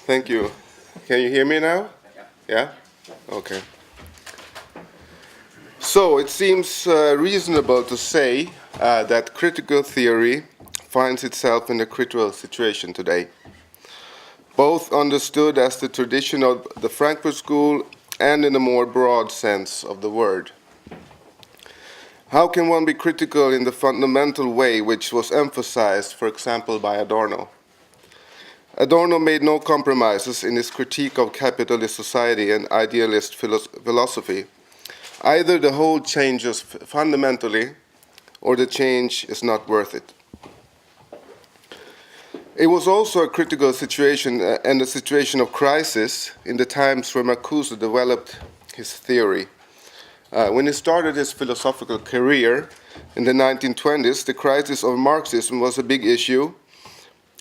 Thank you. Can you hear me now? Yeah? Okay. So it seems reasonable to say that critical theory finds itself in a critical situation today, both understood as the tradition of the Frankfurt School and in a more broad sense of the word. How can one be critical in the fundamental way which was emphasized, for example, by Adorno? Adorno made no compromises in his critique of capitalist society and idealist philosophy. Either the whole changes fundamentally, or the change is not worth it. It was also a critical situation and a situation of crisis in the times where Marcuse developed his theory. When he started his philosophical career in the 1920s, the crisis of Marxism was a big issue,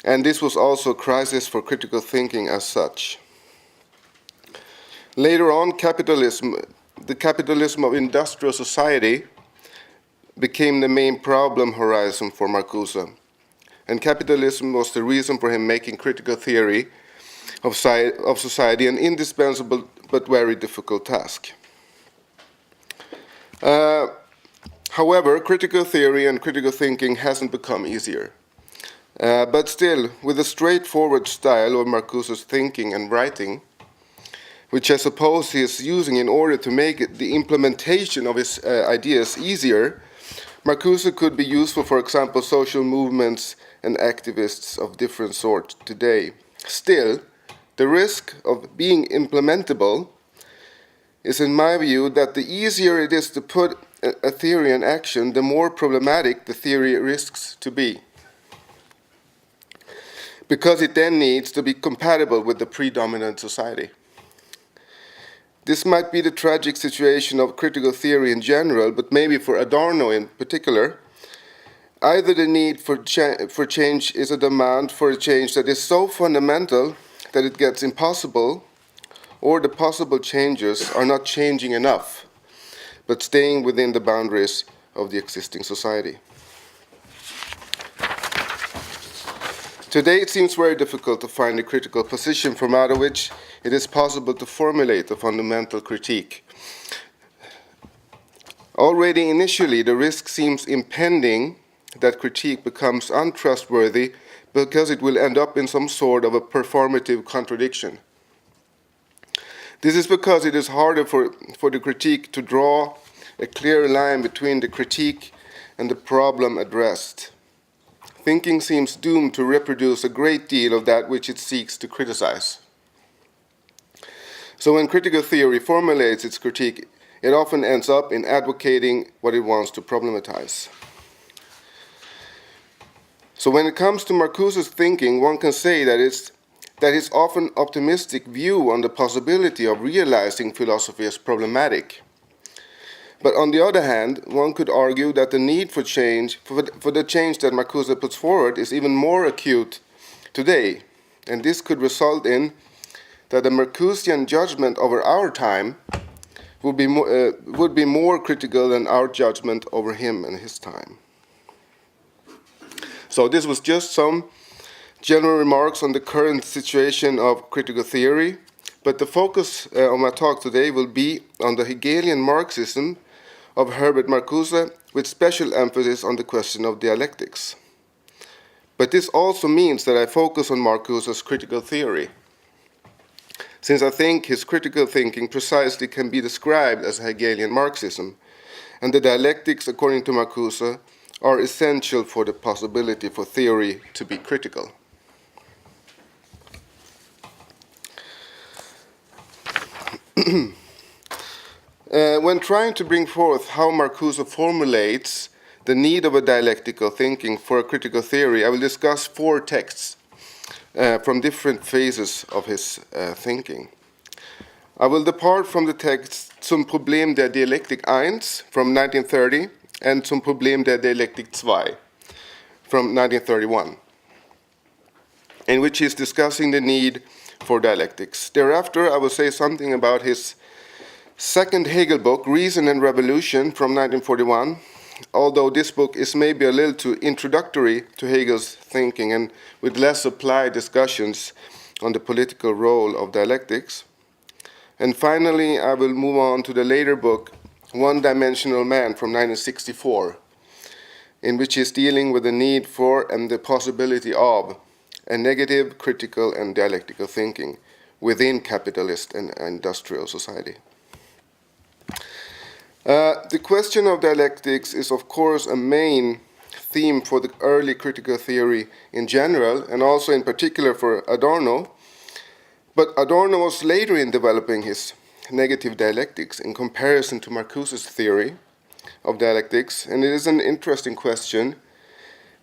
and this was also a crisis for critical thinking as such. Later on, the capitalism of industrial society became the main problem horizon for Marcuse, and capitalism was the reason for him making critical theory of society an indispensable but very difficult task. However, critical theory and critical thinking hasn't become easier. But still, with the straightforward style of Marcuse's thinking and writing, which I suppose he is using in order to make the implementation of his ideas easier, Marcuse could be useful, for example, social movements and activists of different sorts today. Still, the risk of being implementable is, in my view, that the easier it is to put a theory in action, the more problematic the theory risks to be, because it then needs to be compatible with the predominant society. This might be the tragic situation of critical theory in general, but maybe for Adorno in particular. Either the need for change is a demand for a change that is so fundamental that it gets impossible, or the possible changes are not changing enough, but staying within the boundaries of the existing society. Today it seems very difficult to find a critical position from out of which it is possible to formulate a fundamental critique. Already initially, the risk seems impending that critique becomes untrustworthy because it will end up in some sort of a performative contradiction. This is because it is harder for the critique to draw a clear line between the critique and the problem addressed. Thinking seems doomed to reproduce a great deal of that which it seeks to criticize. So when critical theory formulates its critique, it often ends up in advocating what it wants to problematize. So when it comes to Marcuse's thinking, one can say that his often optimistic view on the possibility of realizing philosophy is problematic. But on the other hand, one could argue that the need for change, for the change that Marcuse puts forward, is even more acute today. And this could result in that the Marcusean judgment over our time would be more critical than our judgment over him and his time. So this was just some general remarks on the current situation of critical theory, but the focus of my talk today will be on the Hegelian Marxism of Herbert Marcuse, with special emphasis on the question of dialectics. But this also means that I focus on Marcuse's critical theory, since I think his critical thinking precisely can be described as Hegelian Marxism, and the dialectics, according to Marcuse, are essential for the possibility for theory to be critical. When trying to bring forth how Marcuse formulates the need of a dialectical thinking for a critical theory, I will discuss 4 texts from different phases of his thinking. I will depart from the text Zum Problem der Dialektik 1 from 1930 and Zum Problem der Dialektik 2 from 1931, in which he is discussing the need for dialectics. Thereafter, I will say something about his second Hegel book, Reason and Revolution, from 1941, although this book is maybe a little too introductory to Hegel's thinking and with less applied discussions on the political role of dialectics. And finally, I will move on to the later book, One-Dimensional Man from 1964, in which he is dealing with the need for and the possibility of a negative, critical, and dialectical thinking within capitalist and industrial society. The question of dialectics is, of course, a main theme for the early critical theory in general, and also in particular for Adorno. But Adorno was later in developing his negative dialectics in comparison to Marcuse's theory of dialectics, and it is an interesting question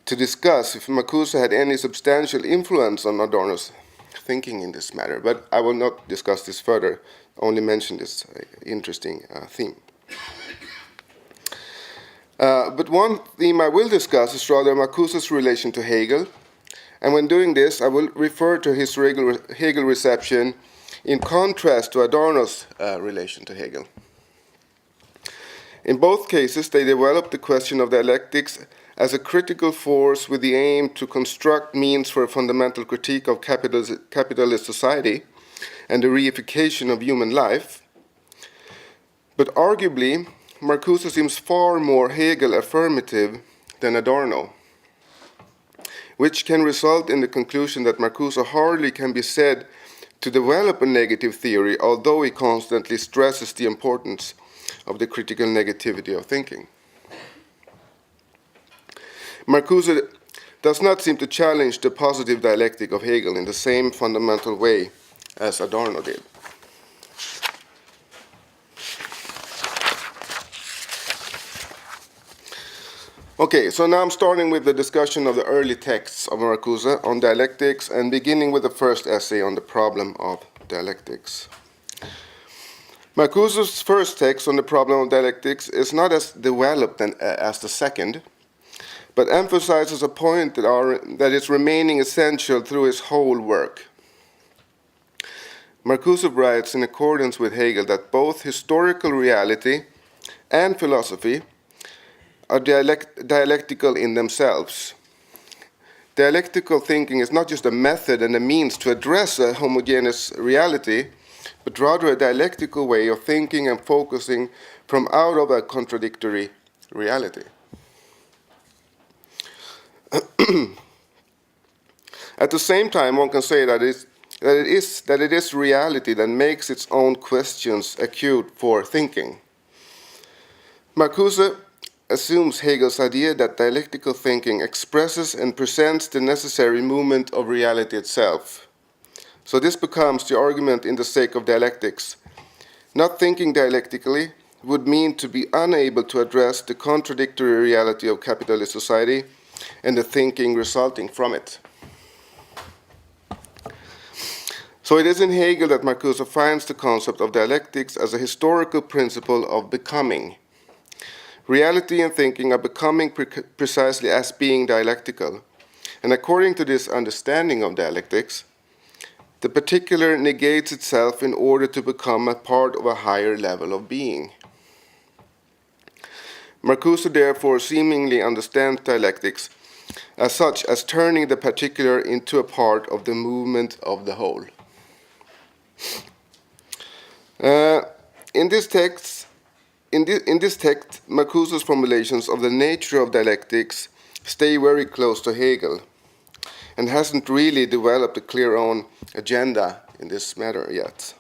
to discuss if Marcuse had any substantial influence on Adorno's thinking in this matter. But I will not discuss this further, only mention this interesting theme. But one theme I will discuss is rather Marcuse's relation to Hegel, and when doing this, I will refer to his Hegel reception in contrast to Adorno's relation to Hegel. In both cases, they developed the question of dialectics as a critical force with the aim to construct means for a fundamental critique of capitalist society and the reification of human life. But arguably, Marcuse seems far more Hegel affirmative than Adorno, which can result in the conclusion that Marcuse hardly can be said to develop a negative theory, although he constantly stresses the importance of the critical negativity of thinking. Marcuse does not seem to challenge the positive dialectic of Hegel in the same fundamental way as Adorno did. Okay, so now I'm starting with the discussion of the early texts of Marcuse on dialectics and beginning with the first essay on the problem of dialectics. Marcuse's first text on the problem of dialectics is not as developed as the second, but emphasizes a point that is remaining essential through his whole work. Marcuse writes in accordance with Hegel that both historical reality and philosophy are dialectical in themselves. Dialectical thinking is not just a method and a means to address a homogeneous reality, but rather a dialectical way of thinking and focusing from out of a contradictory reality. At the same time, one can say that it is reality that makes its own questions acute for thinking. Marcuse assumes Hegel's idea that dialectical thinking expresses and presents the necessary movement of reality itself. So this becomes the argument in the sake of dialectics. Not thinking dialectically would mean to be unable to address the contradictory reality of capitalist society and the thinking resulting from it. So it is in Hegel that Marcuse finds the concept of dialectics as a historical principle of becoming. Reality and thinking are becoming precisely as being dialectical. And according to this understanding of dialectics, the particular negates itself in order to become a part of a higher level of being. Marcuse therefore seemingly understands dialectics as such as turning the particular into a part of the movement of the whole. In this text, Marcuse's formulations of the nature of dialectics stay very close to Hegel and hasn't really developed a clear own agenda in this matter yet,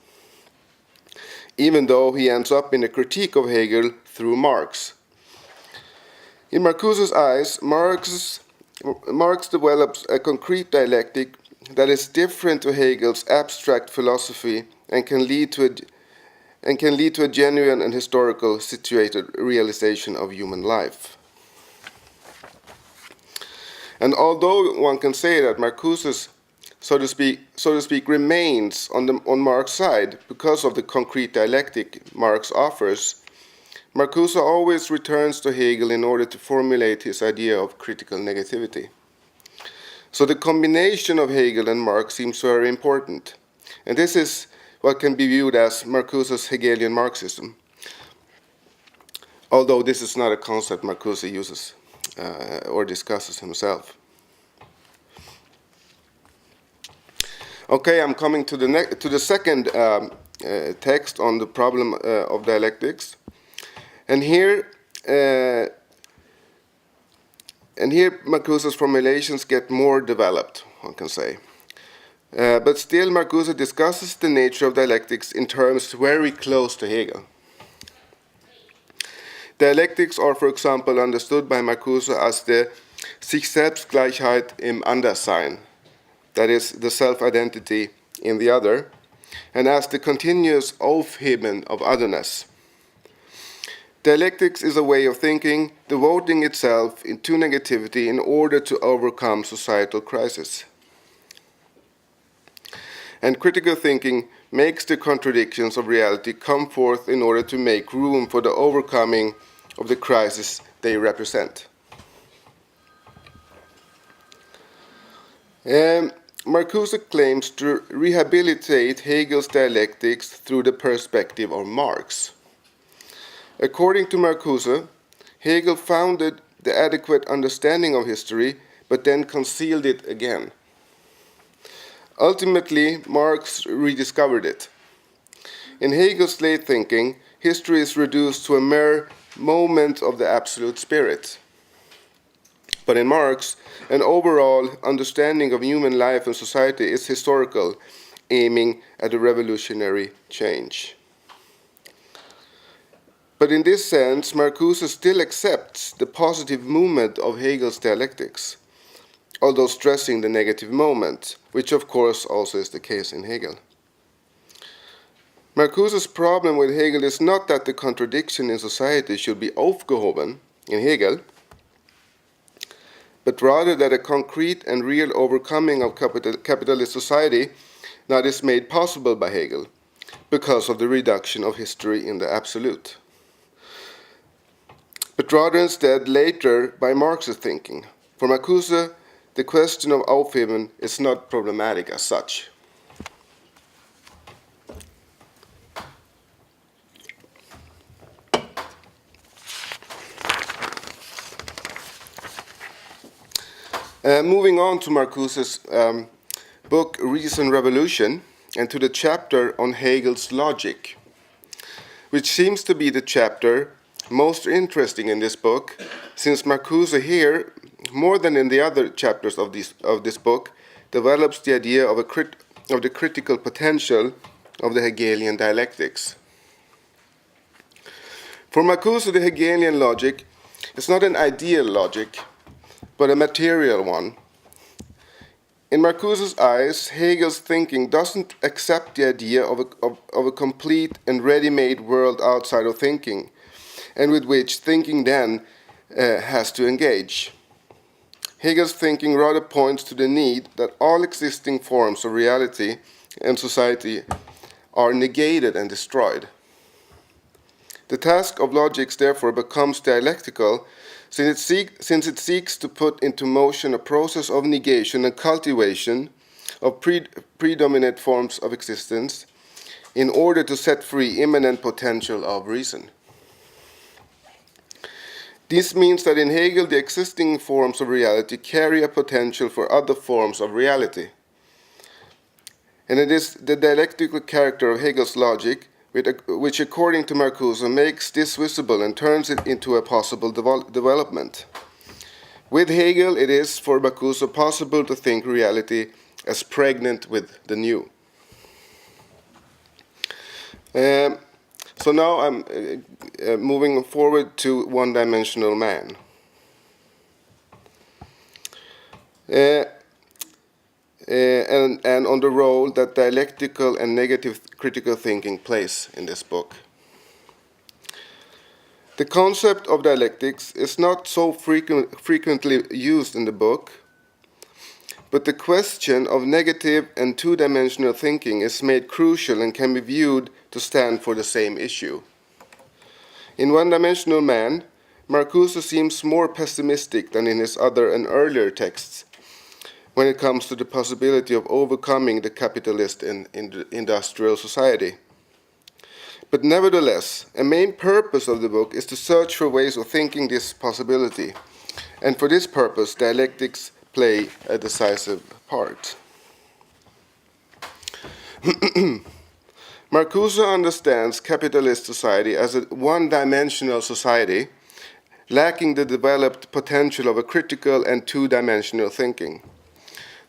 even though he ends up in a critique of Hegel through Marx. In Marcuse's eyes, Marx develops a concrete dialectic that is different to Hegel's abstract philosophy and can lead to a genuine and historical situated realization of human life. And although one can say that Marcuse, so to speak, remains on Marx's side because of the concrete dialectic Marx offers, Marcuse always returns to Hegel in order to formulate his idea of critical negativity. So the combination of Hegel and Marx seems very important, and this is what can be viewed as Marcuse's Hegelian Marxism, although this is not a concept Marcuse uses or discusses himself. Okay, I'm coming to the second text on the problem of dialectics, and here Marcuse's formulations get more developed, one can say. But still, Marcuse discusses the nature of dialectics in terms very close to Hegel. Dialectics are, for example, understood by Marcuse as the Sich-Selbstgleichheit im Anderssein, that is, the self-identity in the other, and as the continuous Aufheben of otherness. Dialectics is a way of thinking devoting itself to negativity in order to overcome societal crisis. And critical thinking makes the contradictions of reality come forth in order to make room for the overcoming of the crisis they represent. Marcuse claims to rehabilitate Hegel's dialectics through the perspective of Marx. According to Marcuse, Hegel founded the adequate understanding of history, but then concealed it again. Ultimately, Marx rediscovered it. In Hegel's late thinking, history is reduced to a mere moment of the absolute spirit. But in Marx, an overall understanding of human life and society is historical, aiming at a revolutionary change. But in this sense, Marcuse still accepts the positive movement of Hegel's dialectics, although stressing the negative moment, which of course also is the case in Hegel. Marcuse's problem with Hegel is not that the contradiction in society should be aufgehoben in Hegel, but rather that a concrete and real overcoming of capitalist society now is made possible by Hegel because of the reduction of history in the absolute, but rather instead later by Marx's thinking. For Marcuse, the question of Aufheben is not problematic as such. Moving on to Marcuse's book Reason Revolution and to the chapter on Hegel's logic, which seems to be the chapter most interesting in this book, since Marcuse here, more than in the other chapters of this book, develops the idea of the critical potential of the Hegelian dialectics. For Marcuse, the Hegelian logic is not an ideal logic, but a material one. In Marcuse's eyes, Hegel's thinking doesn't accept the idea of a complete and ready-made world outside of thinking, and with which thinking then has to engage. Hegel's thinking rather points to the need that all existing forms of reality and society are negated and destroyed. The task of logics therefore becomes dialectical, since it seeks to put into motion a process of negation and cultivation of predominant forms of existence in order to set free immanent potential of reason. This means that in Hegel, the existing forms of reality carry a potential for other forms of reality. And it is the dialectical character of Hegel's logic which, according to Marcuse, makes this visible and turns it into a possible development. With Hegel, it is, for Marcuse, possible to think reality as pregnant with the new. So now I'm moving forward to one-dimensional man. And on the role that dialectical and negative critical thinking plays in this book. The concept of dialectics is not so frequently used in the book, but the question of negative and two-dimensional thinking is made crucial and can be viewed to stand for the same issue. In One-Dimensional Man, Marcuse seems more pessimistic than in his other and earlier texts when it comes to the possibility of overcoming the capitalist and industrial society. But nevertheless, a main purpose of the book is to search for ways of thinking this possibility, and for this purpose, dialectics play a decisive part. Marcuse understands capitalist society as a one-dimensional society, lacking the developed potential of a critical and two-dimensional thinking.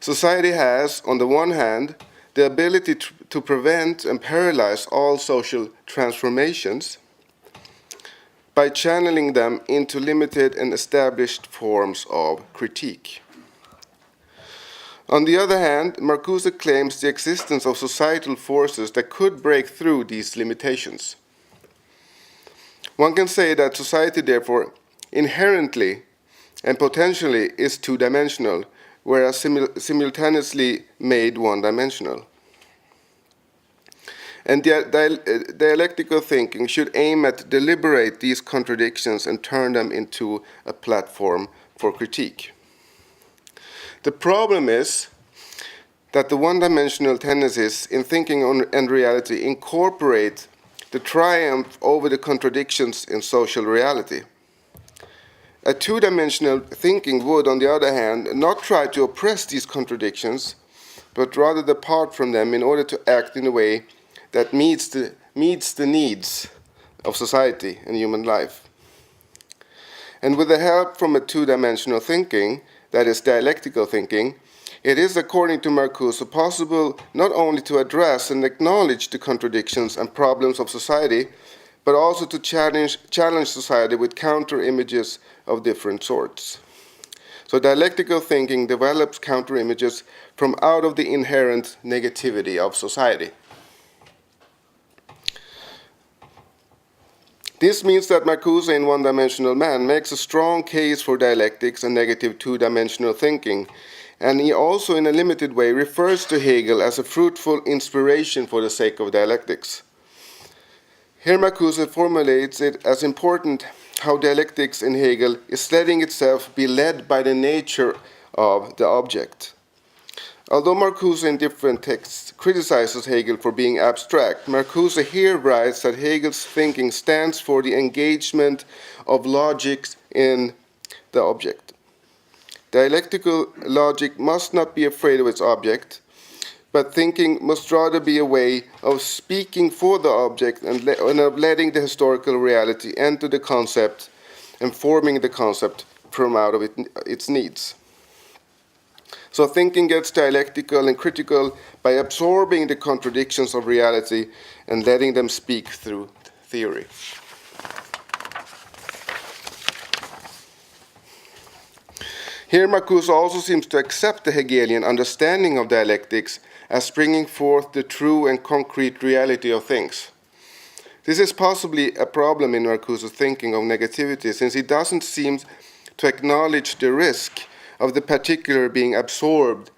Society has, on the one hand, the ability to prevent and paralyze all social transformations by channeling them into limited and established forms of critique. On the other hand, Marcuse claims the existence of societal forces that could break through these limitations. One can say that society, therefore, inherently and potentially is two-dimensional, whereas simultaneously made one-dimensional. And dialectical thinking should aim at deliberate these contradictions and turn them into a platform for critique. The problem is that the one-dimensional tendencies in thinking and reality incorporate the triumph over the contradictions in social reality. A two-dimensional thinking would, on the other hand, not try to oppress these contradictions, but rather depart from them in order to act in a way that meets the needs of society and human life. And with the help from a two-dimensional thinking, that is dialectical thinking, it is, according to Marcuse, possible not only to address and acknowledge the contradictions and problems of society, but also to challenge society with counter-images of different sorts. So dialectical thinking develops counter-images from out of the inherent negativity of society. This means that Marcuse, in One-Dimensional Man, makes a strong case for dialectics and negative two-dimensional thinking, and he also, in a limited way, refers to Hegel as a fruitful inspiration for the sake of dialectics. Here Marcuse formulates it as important how dialectics in Hegel is letting itself be led by the nature of the object. Although Marcuse in different texts criticizes Hegel for being abstract, Marcuse here writes that Hegel's thinking stands for the engagement of logic in the object. Dialectical logic must not be afraid of its object, but thinking must rather be a way of speaking for the object and of letting the historical reality enter the concept and forming the concept from out of its needs. So thinking gets dialectical and critical by absorbing the contradictions of reality and letting them speak through theory. Here Marcuse also seems to accept the Hegelian understanding of dialectics as bringing forth the true and concrete reality of things. This is possibly a problem in Marcuse's thinking of negativity, since he doesn't seem to acknowledge the risk of the particular being absorbed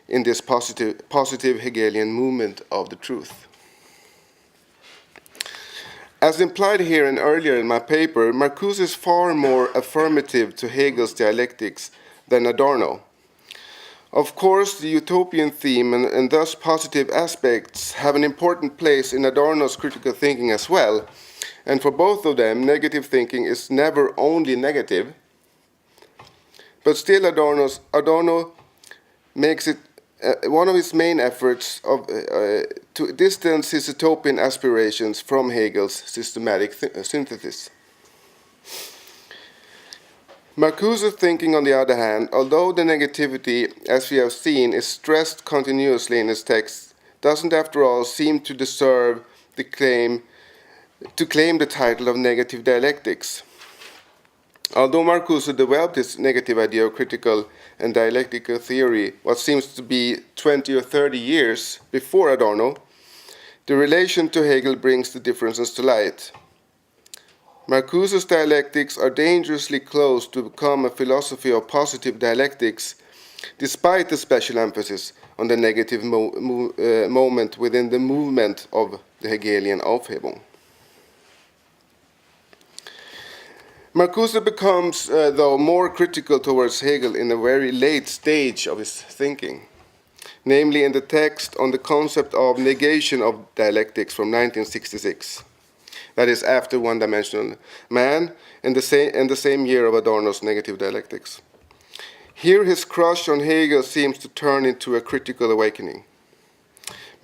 in this positive Hegelian movement of the truth. As implied here and earlier in my paper, Marcuse is far more affirmative to Hegel's dialectics than Adorno. Of course, the utopian theme and thus positive aspects have an important place in Adorno's critical thinking as well, and for both of them, negative thinking is never only negative. But still, Adorno makes it one of his main efforts to distance his utopian aspirations from Hegel's systematic synthesis. Marcuse's thinking, on the other hand, although the negativity, as we have seen, is stressed continuously in his texts, doesn't after all seem to deserve to claim the title of negative dialectics. Although Marcuse developed his negative idea of critical and dialectical theory what seems to be 20 or 30 years before Adorno, the relation to Hegel brings the differences to light. Marcuse's dialectics are dangerously close to become a philosophy of positive dialectics, despite the special emphasis on the negative moment within the movement of the Hegelian Aufhebung. Marcuse becomes, though, more critical towards Hegel in a very late stage of his thinking, namely in the text on the concept of negation of dialectics from 1966. That is after One-Dimensional Man, and the same year of Adorno's negative dialectics. Here his crush on Hegel seems to turn into a critical awakening.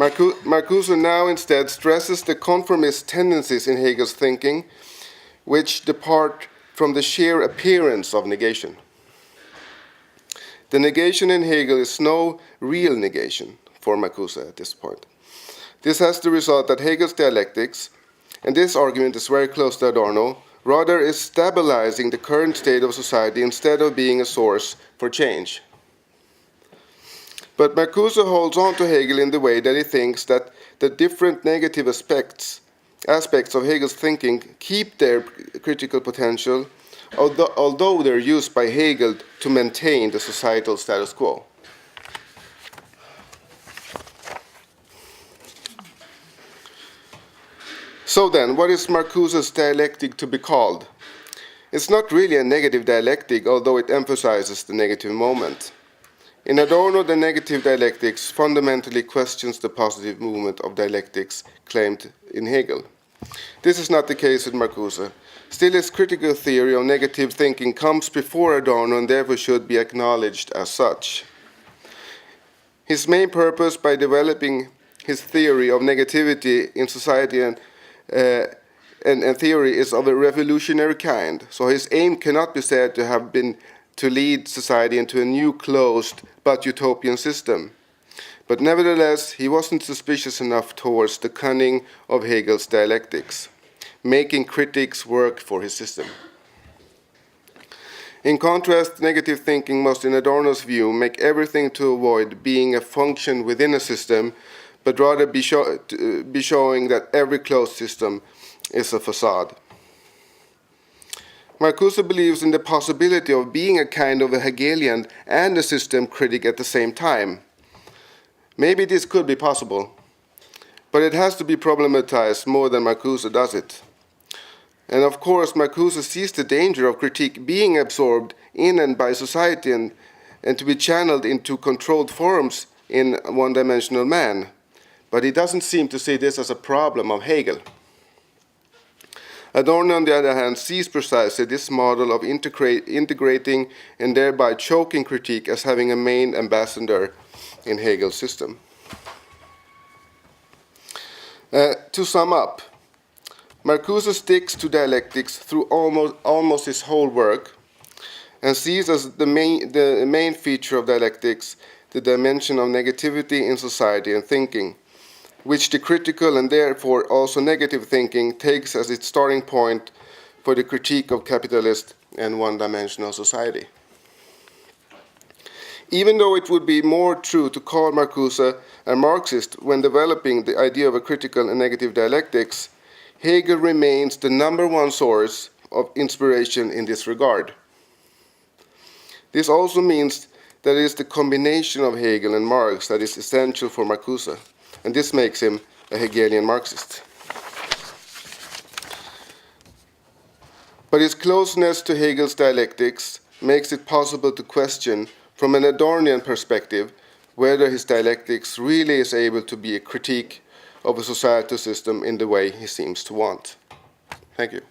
Marcuse now instead stresses the conformist tendencies in Hegel's thinking, which depart from the sheer appearance of negation. The negation in Hegel is no real negation for Marcuse at this point. This has the result that Hegel's dialectics, and this argument is very close to Adorno, rather is stabilizing the current state of society instead of being a source for change. But Marcuse holds on to Hegel in the way that he thinks that the different negative aspects of Hegel's thinking keep their critical potential, although they're used by Hegel to maintain the societal status quo. So then, what is Marcuse's dialectic to be called? It's not really a negative dialectic, although it emphasizes the negative moment. In Adorno, the negative dialectics fundamentally questions the positive movement of dialectics claimed in Hegel. This is not the case with Marcuse. Still, his critical theory of negative thinking comes before Adorno and therefore should be acknowledged as such. His main purpose by developing his theory of negativity in society and theory is of a revolutionary kind, so his aim cannot be said to have been to lead society into a new closed but utopian system. But nevertheless, he wasn't suspicious enough towards the cunning of Hegel's dialectics, making critics work for his system. In contrast, negative thinking must, in Adorno's view, make everything to avoid being a function within a system, but rather be showing that every closed system is a facade. Marcuse believes in the possibility of being a kind of a Hegelian and a system critic at the same time. Maybe this could be possible, but it has to be problematized more than Marcuse does it. And of course, Marcuse sees the danger of critique being absorbed in and by society and to be channeled into controlled forms in one-dimensional man. But he doesn't seem to see this as a problem of Hegel. Adorno, on the other hand, sees precisely this model of integrating and thereby choking critique as having a main ambassador in Hegel's system. To sum up, Marcuse sticks to dialectics through almost his whole work and sees as the main feature of dialectics the dimension of negativity in society and thinking, which the critical and therefore also negative thinking takes as its starting point for the critique of capitalist and one-dimensional society. Even though it would be more true to call Marcuse a Marxist when developing the idea of a critical and negative dialectics, Hegel remains the #1 source of inspiration in this regard. This also means that it is the combination of Hegel and Marx that is essential for Marcuse, and this makes him a Hegelian Marxist. But his closeness to Hegel's dialectics makes it possible to question, from an Adornian perspective, whether his dialectics really is able to be a critique of a societal system in the way he seems to want. Thank you.